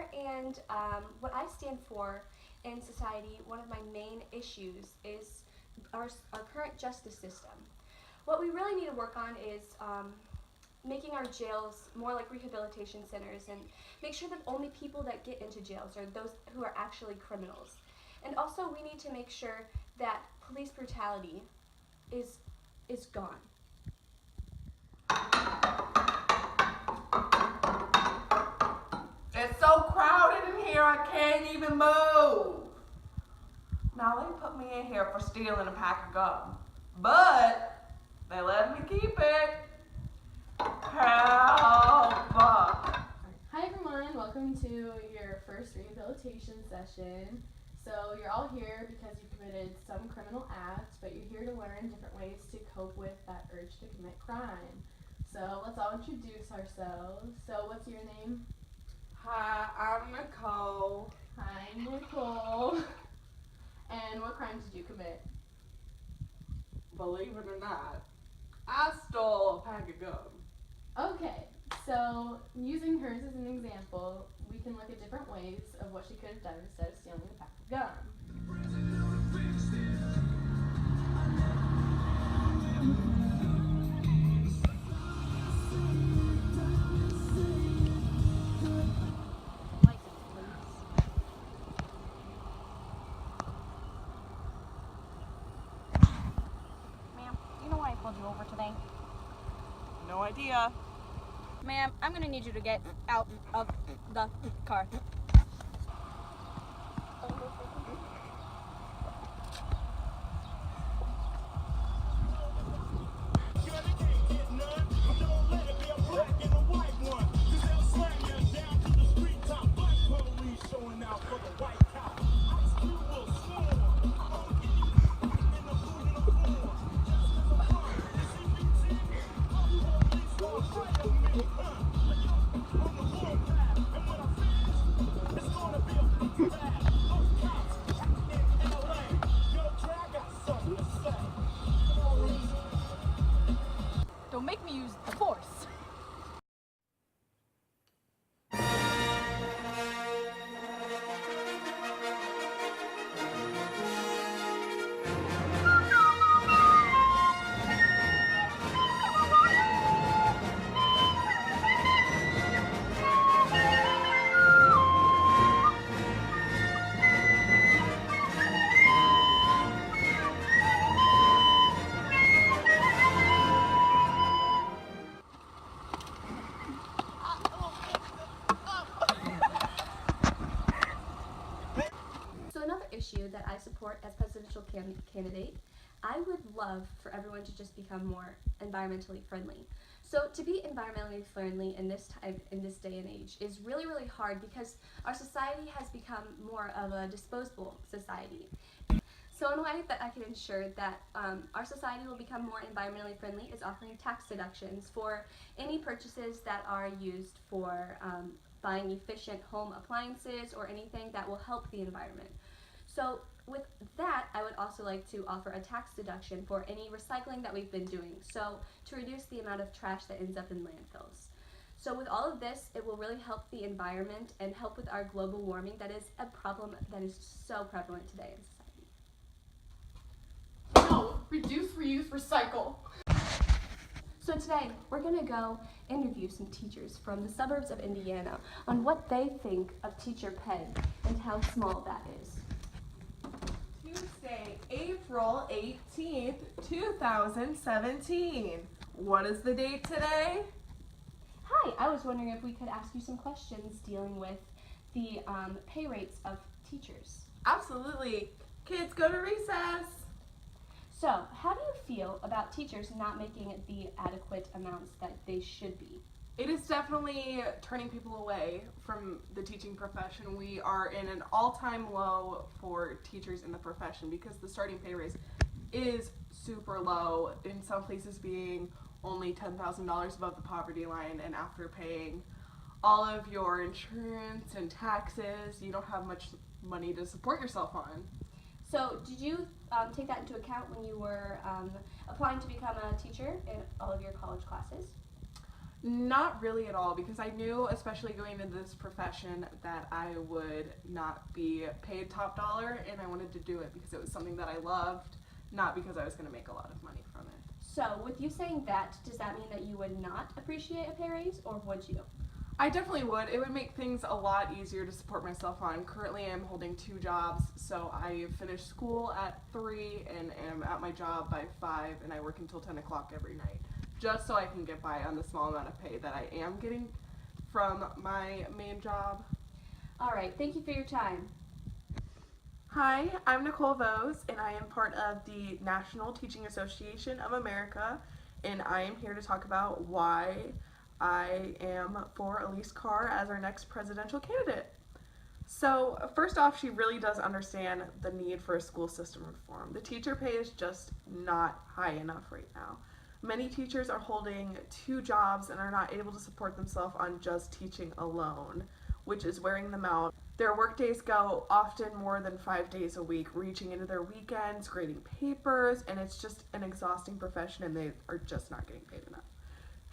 teacher and what I stand for in society, one of my main issues is our current justice system. What we really need to work on is making our jails more like rehabilitation centers and make sure that only people that get into jails are those who are actually criminals. And also we need to make sure that police brutality is gone. It's so crowded in here I can't even move. Now they put me in here for stealing a pack of gum, but they let me keep it. Help! Hi everyone, welcome to your first rehabilitation session. So you're all here because you committed some criminal act, but you're here to learn different ways to cope with that urge to commit crime. So let's all introduce ourselves. So what's your name? Hi, I'm Nicole. Hi, Nicole. And what crimes did you commit? Believe it or not, I stole a pack of gum. Okay, so using hers as an example, we can look at different ways of what she could have done instead of stealing a pack of gum. Ma'am, do you know why I pulled you over today? No idea. Ma'am, I'm gonna need you to get out of the car. Don't make me use the force. So another issue that I support as presidential candidate, I would love for everyone to just become more environmentally friendly. So to be environmentally friendly in this day and age is really, really hard because our society has become more of a disposable society. So in a way that I can ensure that our society will become more environmentally friendly is offering tax deductions for any purchases that are used for buying efficient home appliances or anything that will help the environment. So with that, I would also like to offer a tax deduction for any recycling that we've been doing, so to reduce the amount of trash that ends up in landfills. So with all of this, it will really help the environment and help with our global warming that is a problem that is so prevalent today in society. No, reduce, reuse, recycle. So today, we're going to go interview some teachers from the suburbs of Indiana on what they think of teacher pay and how small that is. Tuesday, April 18th, 2017. What is the date today? Hi, I was wondering if we could ask you some questions dealing with the pay rates of teachers. Absolutely. Kids, go to recess. So, how do you feel about teachers not making the adequate amounts that they should be? It is definitely turning people away from the teaching profession. We are in an all-time low for teachers in the profession because the starting pay raise is super low, in some places being only $10,000 above the poverty line, and after paying all of your insurance and taxes, you don't have much money to support yourself on. So, did you take that into account when you were applying to become a teacher in all of your college classes? Not really at all, because I knew, especially going into this profession, that I would not be paid top dollar, and I wanted to do it because it was something that I loved, not because I was going to make a lot of money from it. So, with you saying that, does that mean that you would not appreciate a pay raise, or would you? I definitely would. It would make things a lot easier to support myself on. Currently, I'm holding 2 jobs, so I finish school at 3 and am at my job by 5, and I work until 10 o'clock every night, just so I can get by on the small amount of pay that I am getting from my main job. All right, thank you for your time. Hi, I'm Nicole Vose, and I am part of the National Teaching Association of America, and I am here to talk about why I am for Elise Carr as our next presidential candidate. So, first off, she really does understand the need for a school system reform. The teacher pay is just not high enough right now. Many teachers are holding 2 jobs and are not able to support themselves on just teaching alone, which is wearing them out. Their work days go often more than 5 days a week, reaching into their weekends, grading papers, and it's just an exhausting profession, and they are just not getting paid enough.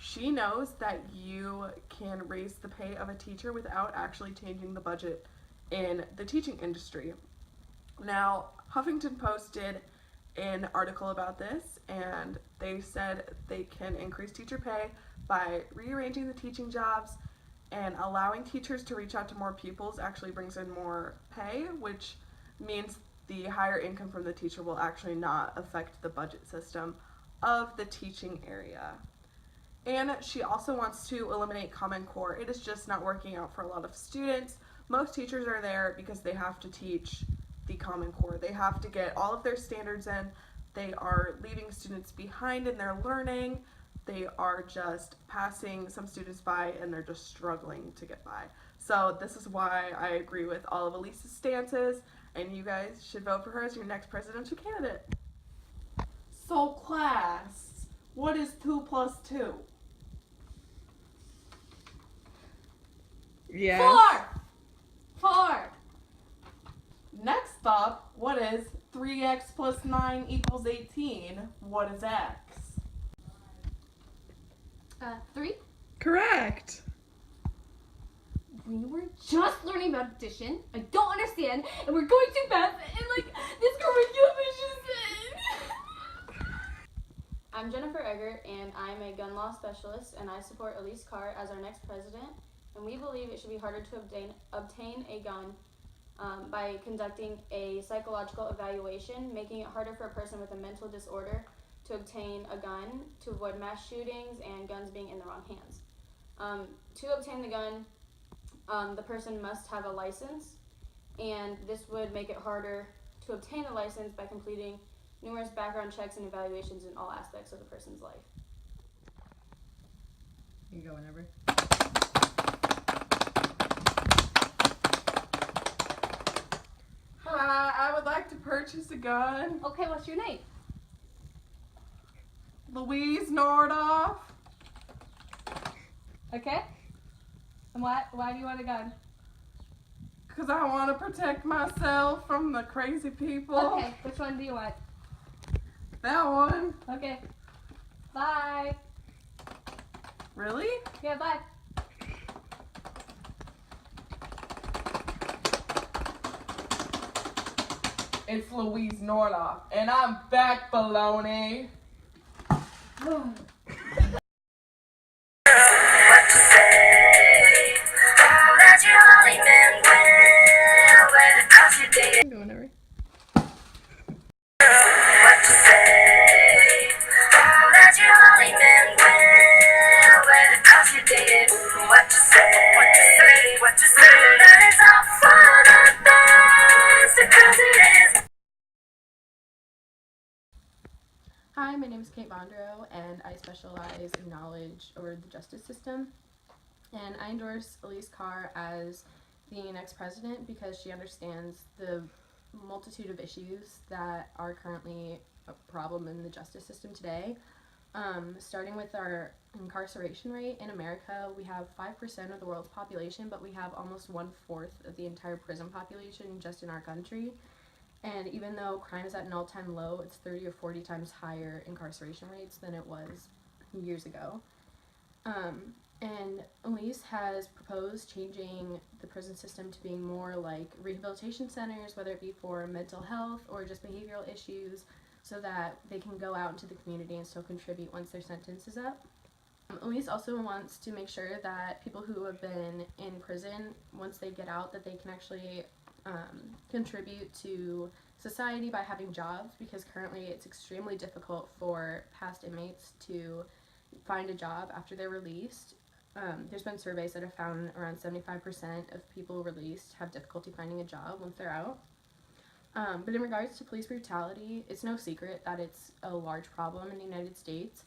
She knows that you can raise the pay of a teacher without actually changing the budget in the teaching industry. Now, Huffington Post did an article about this, and they said they can increase teacher pay by rearranging the teaching jobs, and allowing teachers to reach out to more pupils actually brings in more pay, which means the higher income from the teacher will actually not affect the budget system of the teaching area. And she also wants to eliminate Common Core. It is just not working out for a lot of students. Most teachers are there because they have to teach the Common Core. They have to get all of their standards in. They are leaving students behind in their learning. They are just passing some students by, and they're just struggling to get by. So this is why I agree with all of Elise's stances, and you guys should vote for her as your next presidential candidate. So class, what is 2 plus 2? Yes. 4! Next up, what is 3x plus 9 equals 18? What is x? 3? Correct. We were just learning about addition. I don't understand, and we're going too fast, and this curriculum is just. I'm Jennifer Eggert, and I'm a gun law specialist, and I support Elise Carr as our next president. And we believe it should be harder to obtain a gun by conducting a psychological evaluation, making it harder for a person with a mental disorder to obtain a gun, to avoid mass shootings and guns being in the wrong hands. To obtain the gun, the person must have a license, and this would make it harder to obtain a license by completing numerous background checks and evaluations in all aspects of the person's life. You can go whenever. Hi, I would like to purchase a gun. Okay, what's your name? Louise Nordoff. Okay. And why do you want a gun? Because I want to protect myself from the crazy people. Okay, which one do you want? That one. Okay. Bye. Really? Yeah, bye. It's Louise Nordoff, and I'm back, baloney. You can go whenever. Hi, my name is Kate Bondrow, and I specialize in knowledge over the justice system. And I endorse Elise Carr as the next president because she understands the multitude of issues that are currently a problem in the justice system today. Starting with our incarceration rate in America, we have 5% of the world's population, but we have almost 1/4 of the entire prison population just in our country. And even though crime is at an all-time low, it's 30 or 40 times higher incarceration rates than it was years ago. And Elise has proposed changing the prison system to being more like rehabilitation centers, whether it be for mental health or just behavioral issues, so that they can go out into the community and still contribute once their sentence is up. Elise also wants to make sure that people who have been in prison, once they get out, that they can actually contribute to society by having jobs, because currently it's extremely difficult for past inmates to find a job after they're released. There's been surveys that have found around 75% of people released have difficulty finding a job once they're out. But in regards to police brutality, it's no secret that it's a large problem in the United States.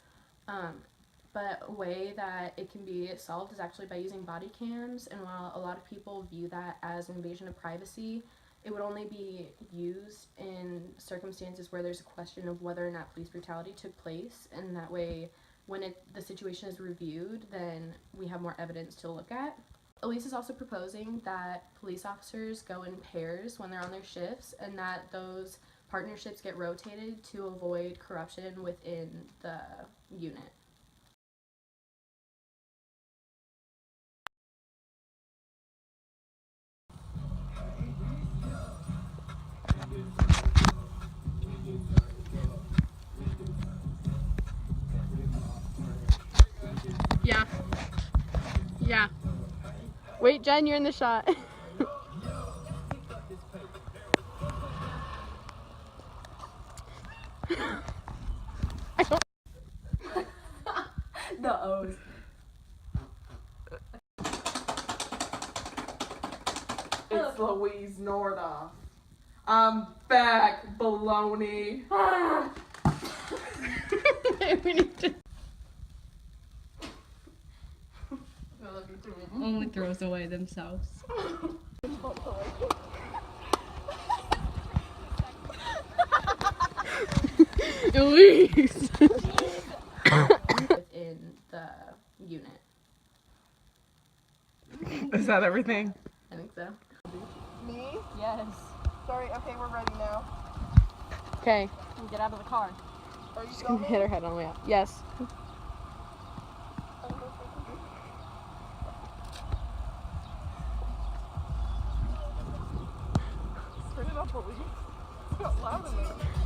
But a way that it can be solved is actually by using body cams, and while a lot of people view that as an invasion of privacy, it would only be used in circumstances where there's a question of whether or not police brutality took place, and that way when the situation is reviewed, then we have more evidence to look at. Elise is also proposing that police officers go in pairs when they're on their shifts, and that those partnerships get rotated to avoid corruption within the unit. Yeah. Yeah. Wait, Jen, you're in the shot. The O's. It's Louise Nordoff. I'm back, baloney. We need to. Only throws away themselves. Elise. Within the unit. Is that everything? I think so. Me? Yes. Sorry, okay, we're ready now. Okay. Get out of the car. Are you She's gonna hit her head on the way out. Yes. Turn it up, please. It's not loud enough.